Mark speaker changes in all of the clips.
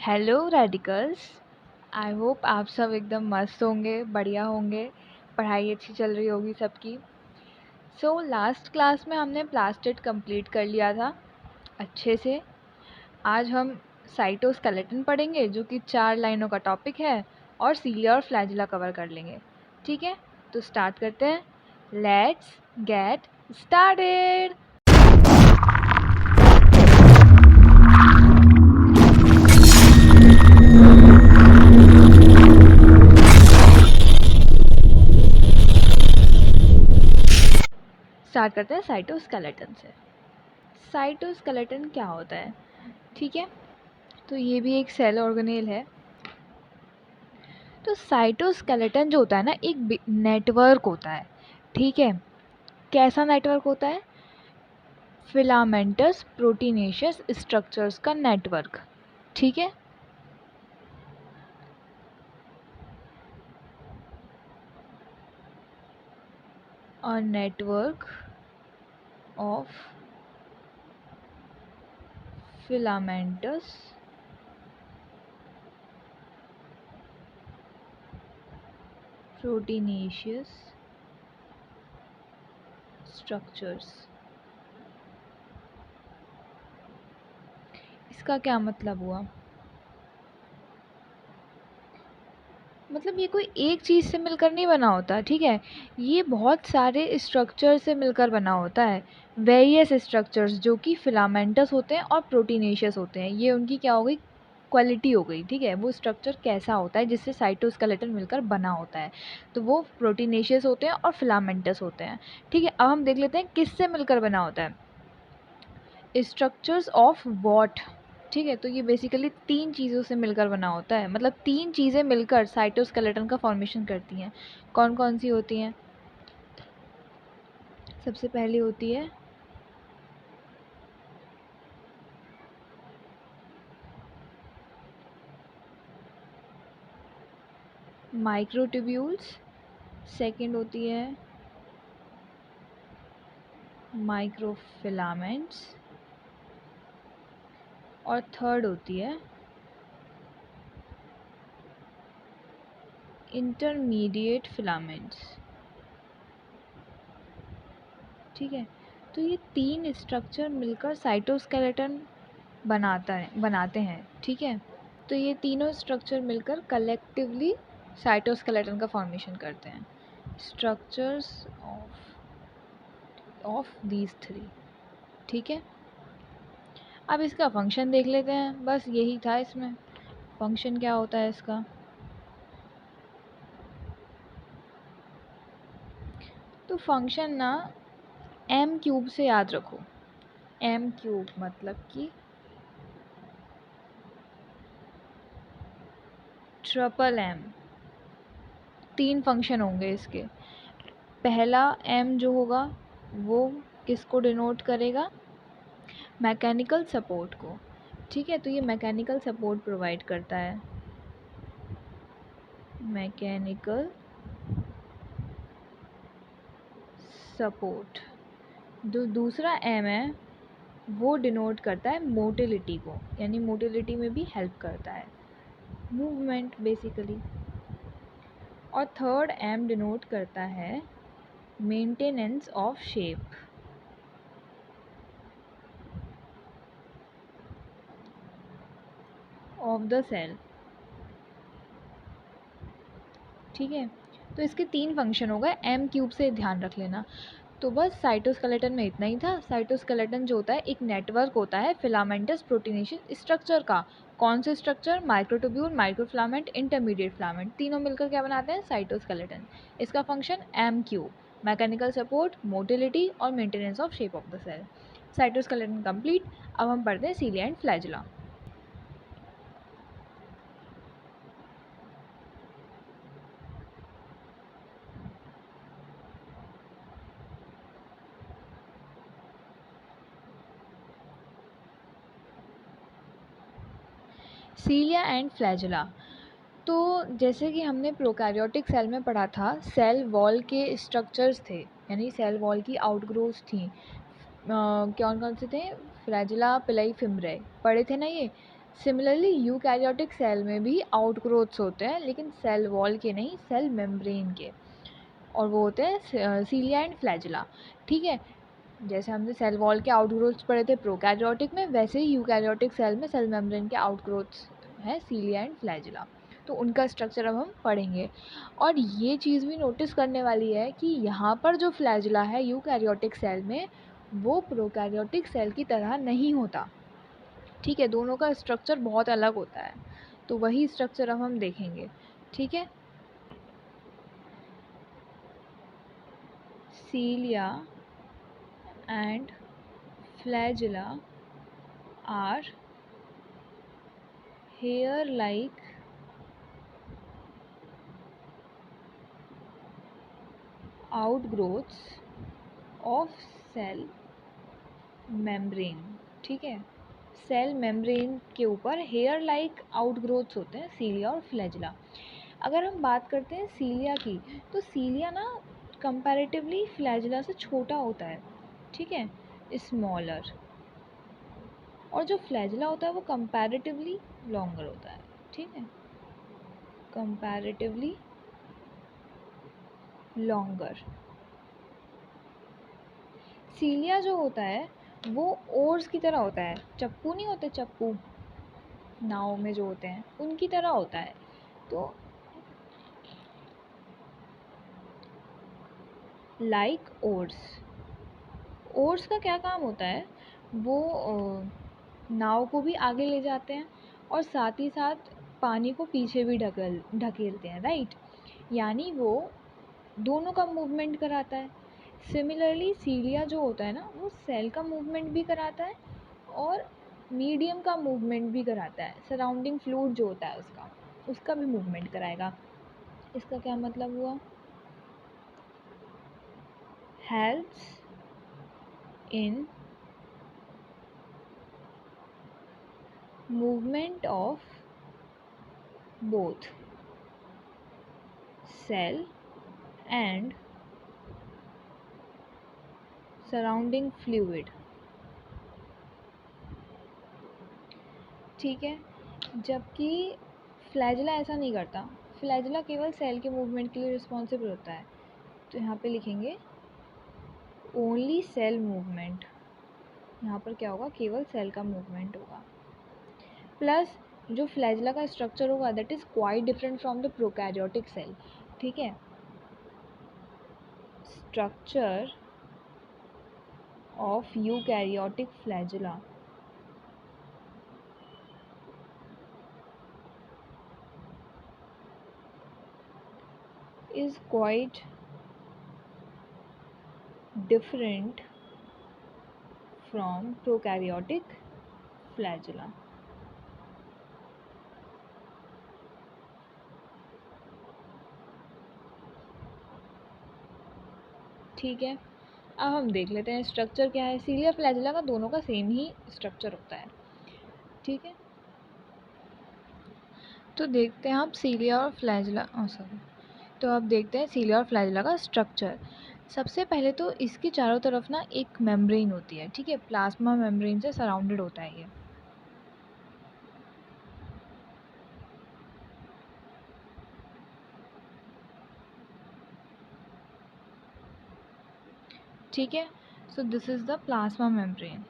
Speaker 1: Hello radicals. I hope आप सब एकदम मस्त होंगे, बढ़िया होंगे, पढ़ाई अच्छी चल रही होगी सबकी। सो लास्ट क्लास में हमने प्लास्टिड कंप्लीट कर लिया था अच्छे से। आज हम साइटोस्केलेटन पढ़ेंगे जो कि 4 लाइनों का टॉपिक है और सीलिया और फ्लैजिला कवर कर लेंगे। ठीक है, तो स्टार्ट करते हैं। Let's get started. स्टार्ट करते हैं साइटोस्केलेटन से। साइटोस्केलेटन क्या होता है? ठीक है, तो ये भी एक सेल ऑर्गेनेल है। तो साइटोस्केलेटन जो होता है ना, एक नेटवर्क होता है। ठीक है, कैसा नेटवर्क होता है? फिलामेंटस प्रोटीनेशियस स्ट्रक्चर्स का नेटवर्क। ठीक है, और network of filamentous proteinaceous structures. इसका क्या मतलब हुआ? मतलब ये कोई एक चीज़ से मिलकर नहीं बना होता। ठीक है, ये बहुत सारे स्ट्रक्चर से मिलकर बना होता है। वेरियस स्ट्रक्चर्स जो कि फिलामेंटस होते हैं और प्रोटीनेशियस होते हैं। ये उनकी क्या हो गई? क्वालिटी हो गई। ठीक है, वो स्ट्रक्चर कैसा होता है जिससे साइटोस्केलेटन मिलकर बना होता है, तो वो प्रोटीनेशियस होते हैं और फिलामेंटस होते हैं। ठीक है, अब हम देख लेते हैं किससे मिलकर बना होता है। Structures of what. ठीक है, तो ये बेसिकली 3 चीज़ों से मिलकर बना होता है। मतलब 3 चीज़ें मिलकर साइटोस्केलेटन का फॉर्मेशन करती हैं। कौन कौन सी होती हैं? सबसे पहली होती है माइक्रोट्यूब्यूल्स, सेकंड होती है माइक्रोफिलामेंट्स, और थर्ड होती है इंटरमीडिएट फिलामेंट्स। ठीक है, तो ये 3 स्ट्रक्चर मिलकर साइटोस्केलेटन बनाते हैं। ठीक है, तो ये तीनों स्ट्रक्चर मिलकर कलेक्टिवली साइटोस्केलेटन का फॉर्मेशन करते हैं। Structures of these 3। ठीक है, अब इसका फंक्शन देख लेते हैं। बस यही था इसमें। फंक्शन क्या होता है इसका? तो फंक्शन ना एम क्यूब से याद रखो। एम क्यूब मतलब कि ट्रिपल एम। 3 फंक्शन होंगे इसके। पहला एम जो होगा वो किसको डिनोट करेगा? मैकेनिकल सपोर्ट को। ठीक है, तो ये मैकेनिकल सपोर्ट प्रोवाइड करता है। Mechanical support. जो दूसरा एम है वो डिनोट करता है मोटिलिटी को, यानी मोटिलिटी में भी हेल्प करता है, मूवमेंट बेसिकली। और थर्ड एम डिनोट करता है maintenance of shape. Of the cell. ठीक है, तो इसके 3 फंक्शन हो गए। एम क्यूब से ध्यान रख लेना। तो बस साइटोस्केलेटन में इतना ही था। साइटोस्केलेटन जो होता है एक नेटवर्क होता है फिलामेंटस प्रोटीनेशियस स्ट्रक्चर का। कौन से structure? Microtubule, microfilament, intermediate filament, तीनों मिलकर क्या बनाते हैं? साइटोस्केलेटन। इसका function M cube, mechanical support, motility और maintenance of shape of the cell. Cytoskeleton complete. अब हम पढ़ते हैं cilia and flagella. Cilia and flagella. तो जैसे कि हमने प्रोकैरियोटिक सेल में पढ़ा था, सेल वॉल के स्ट्रक्चर्स थे, यानी सेल वॉल की आउटग्रोव्स थी। कौन कौन से थे? फ्लैजिला, पिलाई, फिम्ब्रे, पढ़े थे ना ये। सिमिलरली यूकैरियोटिक सेल में भी आउटग्रोथ्स होते हैं, लेकिन सेल वॉल के नहीं, सेल मेम्ब्रेन के, और वो होते हैं सीलिया एंड फ्लैजिला। ठीक है, जैसे हमने सेल वॉल के आउटग्रोथ्स पढ़े थे प्रोकैरियोटिक में, वैसे ही यूकैरियोटिक सेल में सेल मेम्ब्रेन के आउटग्रोथ्स हैं सीलिया एंड फ्लैजिला। तो उनका स्ट्रक्चर अब हम पढ़ेंगे। और ये चीज़ भी नोटिस करने वाली है कि यहाँ पर जो फ्लैजिला है यूकैरियोटिक सेल में, वो प्रोकैरियोटिक सेल की तरह नहीं होता। ठीक है, दोनों का स्ट्रक्चर बहुत अलग होता है। तो वही स्ट्रक्चर अब हम देखेंगे। ठीक है, cilia and flagella are hair-like outgrowths of cell membrane। ठीक है, सेल मेम्ब्रेन के ऊपर हेयर लाइक आउटग्रोथ्स होते हैं सीलिया और फ्लैजिला। अगर हम बात करते हैं सीलिया की, तो सीलिया ना कंपैरेटिवली फ्लैजिला से छोटा होता है। ठीक है, स्मॉलर। और जो फ्लैजिला होता है वो कंपैरेटिवली लॉन्गर होता है। ठीक है, कंपैरेटिवली लॉन्गर। सीलिया जो होता है वो ओर्स की तरह होता है, चप्पू नहीं होते, चप्पू नाव में जो होते हैं उनकी तरह होता है। तो लाइक ओर्स, ओर्स का क्या काम होता है, वो नाव को भी आगे ले जाते हैं और साथ ही साथ पानी को पीछे भी ढकेलते हैं, राइट। यानी वो दोनों का मूवमेंट कराता है। सिमिलरली सीलिया जो होता है ना, वो सेल का मूवमेंट भी कराता है और मीडियम का मूवमेंट भी कराता है। सराउंडिंग फ्लूइड जो होता है उसका भी मूवमेंट कराएगा। इसका क्या मतलब हुआ, helps in movement of both cell and surrounding fluid. ठीक है, जबकि फ्लैजिला ऐसा नहीं करता। फ्लैजिला केवल सेल के मूवमेंट के लिए रिस्पॉन्सिबल होता है। तो यहाँ पे लिखेंगे ओनली सेल मूवमेंट। यहाँ पर क्या होगा, केवल सेल का मूवमेंट होगा। प्लस जो फ्लैजिला का स्ट्रक्चर होगा that is quite different from the prokaryotic cell. ठीक है, structure of eukaryotic flagella is quite different from prokaryotic flagella। ठीक है, अब हम देख लेते हैं स्ट्रक्चर क्या है। सीलिया फ्लैजिला का दोनों का सेम ही स्ट्रक्चर होता है। ठीक है, तो देखते हैं आप सीलिया और फ्लैजिला, सॉरी, तो अब देखते हैं सीलिया और फ्लैजिला का स्ट्रक्चर। सबसे पहले तो इसके चारों तरफ ना एक मेम्ब्रेन होती है। ठीक है, प्लाज्मा मेम्ब्रेन से सराउंडेड होता है ये। ठीक है, so this is the plasma membrane.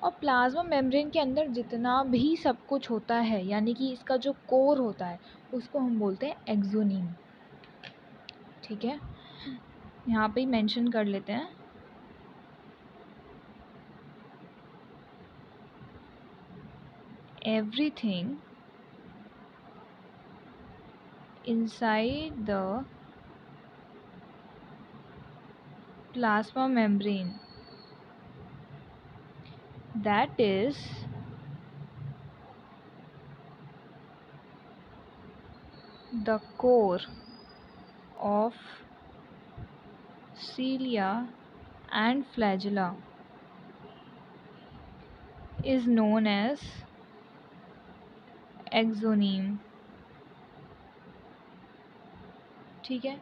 Speaker 1: और प्लाज्मा मेम्ब्रेन के अंदर जितना भी सब कुछ होता है, यानी कि इसका जो कोर होता है, उसको हम बोलते हैं एक्सोनीम। ठीक है, यहाँ पे ही मेंशन कर लेते हैं। Everything inside the plasma membrane that is the core of cilia and flagella is known as axoneme. ठीक है,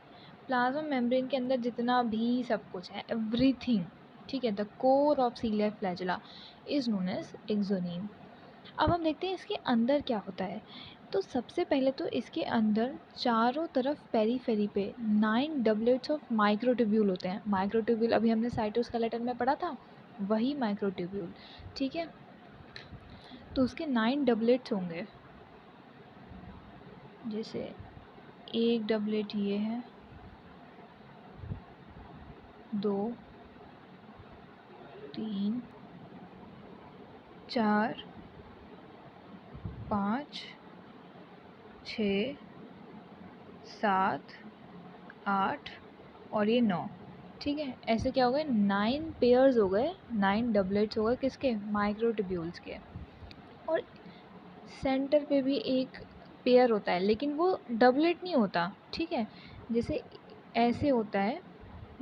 Speaker 1: प्लाज्मा मेम्ब्रेन के अंदर जितना भी सब कुछ है, एवरीथिंग, ठीक है, the core of ciliary flagella is known as axoneme. अब हम देखते हैं इसके अंदर क्या होता है। तो सबसे पहले तो इसके अंदर चारों तरफ पेरीफेरी पे 9 डबलेट्स ऑफ माइक्रोट्यूब्यूल होते हैं। माइक्रोट्यूब्यूल अभी हमने साइटोस्केलेटन में पढ़ा था, वही माइक्रोट्यूब्यूल, ठीक है। तो उसके 9 डबलेट्स होंगे, जैसे एक डबलेट ये है, 2, 3, 4, 5, 6, 7, 8 और ये 9, ठीक है। ऐसे क्या हो गए, 9 पेयर्स हो गए, 9 डबलेट्स हो गए किसके, माइक्रोट्यूब्यूल्स के। और सेंटर पे भी एक पेयर होता है, लेकिन वो डबलेट नहीं होता, ठीक है। जैसे ऐसे होता है,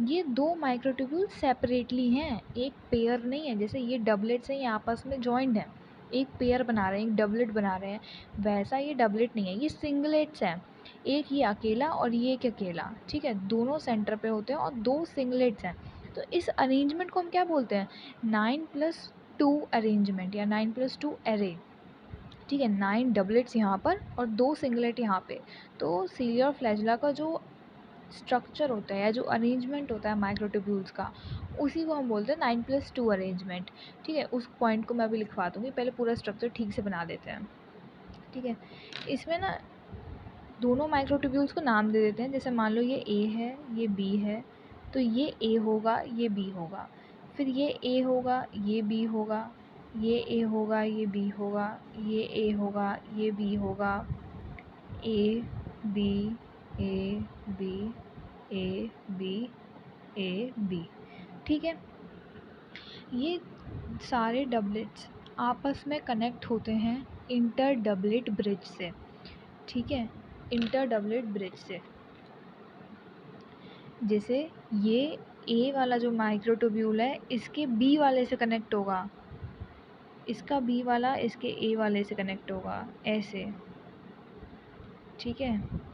Speaker 1: ये 2 माइक्रोट्यूब्यूल सेपरेटली हैं, एक पेयर नहीं है। जैसे ये डबलेट्स हैं, ये आपस में जॉइंड हैं, एक पेयर बना रहे हैं, एक डबलेट बना रहे हैं, वैसा ये डबलेट नहीं है, ये सिंगलेट्स हैं। एक ये अकेला और ये एक अकेला, ठीक है, दोनों सेंटर पे होते हैं और 2 सिंगलेट्स हैं। तो इस अरेंजमेंट को हम क्या बोलते हैं, 9+2 अरेंजमेंट या 9+2 एरे, ठीक है। 9 डबलेट्स यहाँ पर और 2 सिंगलेट यहाँ पे। तो सीलियर फ्लैजुला का जो स्ट्रक्चर होता है या जो अरेंजमेंट होता है माइक्रोट्यूब्यूल्स का, उसी को हम बोलते हैं 9+2 अरेंजमेंट, ठीक है। उस पॉइंट को मैं अभी लिखवा दूँगी, पहले पूरा स्ट्रक्चर ठीक से बना देते हैं, ठीक है। इसमें ना दोनों माइक्रोट्यूब्यूल्स को नाम दे देते हैं। जैसे मान लो ये ए है, ये बी है, तो ये ए होगा, ये बी होगा, फिर ये ए होगा, ये बी होगा, ये ए होगा, ये बी होगा, ये ए होगा, ये बी होगा, A B, A B, A B, A B, ठीक है। ये सारे डबलेट्स आपस में कनेक्ट होते हैं इंटर डबलेट ब्रिज से, ठीक है, इंटर डबलेट ब्रिज से। जैसे ये ए वाला जो माइक्रोट्यूब्यूल है, इसके बी वाले से कनेक्ट होगा, इसका बी वाला इसके ए वाले से कनेक्ट होगा, ऐसे, ठीक है।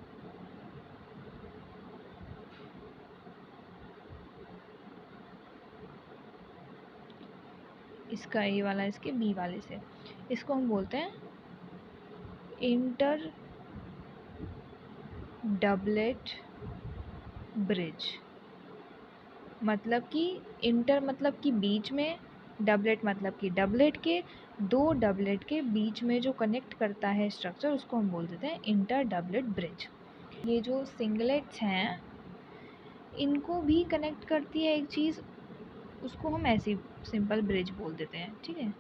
Speaker 1: इसका ए वाला इसके बी वाले से, इसको हम बोलते हैं इंटर डबलेट ब्रिज। मतलब कि इंटर मतलब कि बीच में, डबलेट मतलब कि डबलेट के, 2 डबलेट के बीच में जो कनेक्ट करता है स्ट्रक्चर, उसको हम बोल देते हैं इंटर डबलेट ब्रिज। ये जो सिंगलेट्स हैं, इनको भी कनेक्ट करती है एक चीज़, उसको हम ऐसी सिंपल ब्रिज बोल देते हैं, ठीक है।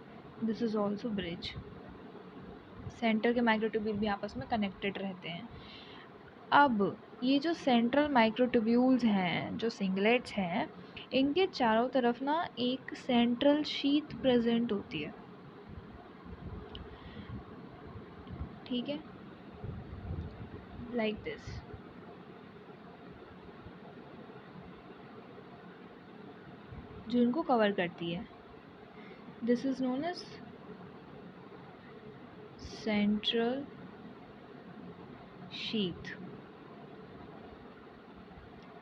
Speaker 1: This is also bridge. Centre के माइक्रोट्यूब्यूल भी आपस में कनेक्टेड रहते हैं। अब ये जो सेंट्रल माइक्रोट्यूब्यूल्स हैं, जो सिंगलेट्स हैं, इनके चारों तरफ ना एक सेंट्रल शीथ प्रेजेंट होती है, ठीक है, लाइक दिस, जो इनको कवर करती है। This is known as central sheath,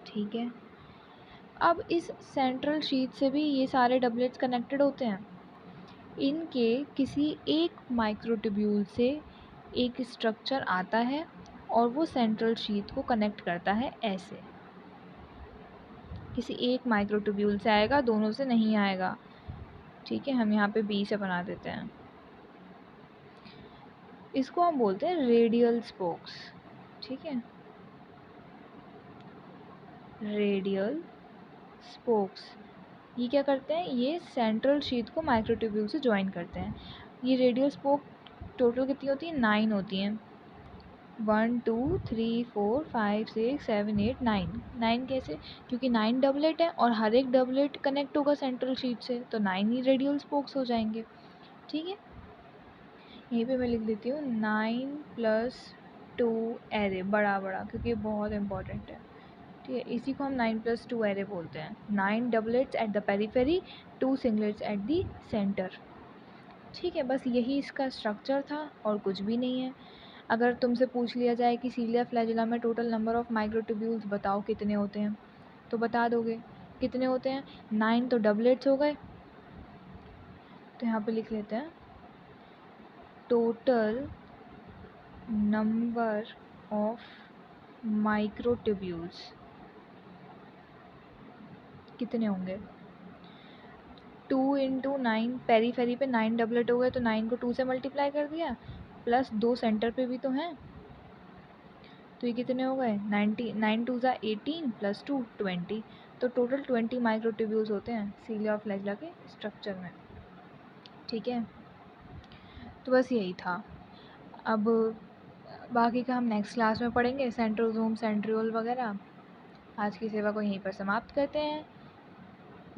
Speaker 1: ठीक है। अब इस सेंट्रल शीथ से भी ये सारे डबलेट्स कनेक्टेड होते हैं। इनके किसी एक माइक्रोट्यूब्यूल से एक स्ट्रक्चर आता है और वो सेंट्रल शीथ को कनेक्ट करता है, ऐसे। किसी एक माइक्रोट्यूब्यूल से आएगा, दोनों से नहीं आएगा, ठीक है। हम यहाँ पे बी से बना देते हैं। इसको हम बोलते हैं रेडियल स्पोक्स, ठीक है, रेडियल स्पोक्स। ये क्या करते हैं, ये सेंट्रल शीथ को माइक्रोट्यूब्यूल से ज्वाइन करते हैं। ये रेडियल स्पोक टोटल कितनी होती है, 9 होती हैं। 1 2 3 4 5 6 7 8 9। 9 कैसे, क्योंकि 9 डबलेट है और हर एक डबलेट कनेक्ट होगा सेंट्रल शीट से, तो 9 ही रेडियल स्पोक्स हो जाएंगे, ठीक है। यहीं पे मैं लिख देती हूँ 9+2 एरे, बड़ा बड़ा, क्योंकि ये बहुत इंपॉर्टेंट है, ठीक है। इसी को हम 9+2 एरे बोलते हैं। 9 doublets at the periphery, 2 singlets at the centre, ठीक है। बस यही इसका स्ट्रक्चर था और कुछ भी नहीं है। अगर तुमसे पूछ लिया जाए कि सीलिया फ्लैजिला में टोटल नंबर ऑफ माइक्रोट्यूब्यूल्स बताओ कितने होते हैं, तो बता दोगे। कितने होते हैं? 9 तो डबलेट्स हो गए। तो यहाँ पे लिख लेते हैं टोटल नंबर ऑफ माइक्रोट्यूब्यूल्स कितने होंगे? 2 इंटू 9, पेरी फेरी पे 9 डबलेट हो गए, तो 9 को 2 से मल्टीप्लाई कर दिया, प्लस 2 सेंटर पे भी तो हैं, तो ये कितने हो गए? 90, 9 टू ज़ा 18 प्लस 2 20। तो टोटल 20 माइक्रोट्यूब्यूल्स होते हैं सीलिया और फ्लैजिला के स्ट्रक्चर में। ठीक है, तो बस यही था। अब बाकी का हम नेक्स्ट क्लास में पढ़ेंगे, सेंट्रोसोम, सेंट्रियोल वगैरह। आज की सेवा को यहीं पर समाप्त करते हैं।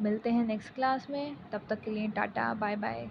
Speaker 1: मिलते हैं नेक्स्ट क्लास में, तब तक के लिए टाटा बाय बाय।